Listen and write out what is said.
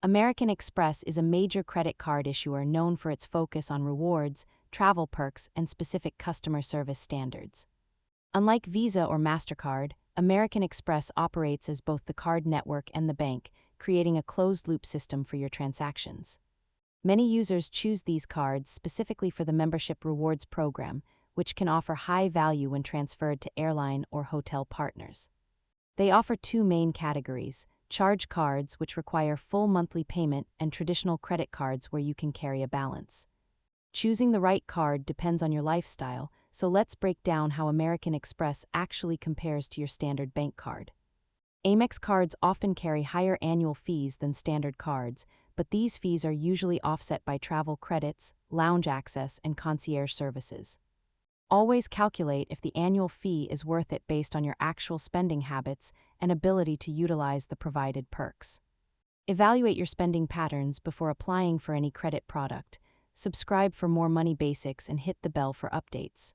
American Express is a major credit card issuer known for its focus on rewards, travel perks, and specific customer service standards. Unlike Visa or MasterCard, American Express operates as both the card network and the bank, creating a closed-loop system for your transactions. Many users choose these cards specifically for the membership rewards program, which can offer high value when transferred to airline or hotel partners. They offer two main categories: charge cards, which require full monthly payment, and traditional credit cards where you can carry a balance. Choosing the right card depends on your lifestyle, so let's break down how American Express actually compares to your standard bank card. Amex cards often carry higher annual fees than standard cards, but these fees are usually offset by travel credits, lounge access, and concierge services. Always calculate if the annual fee is worth it based on your actual spending habits and ability to utilize the provided perks. Evaluate your spending patterns before applying for any credit product. Subscribe for more money basics and hit the bell for updates.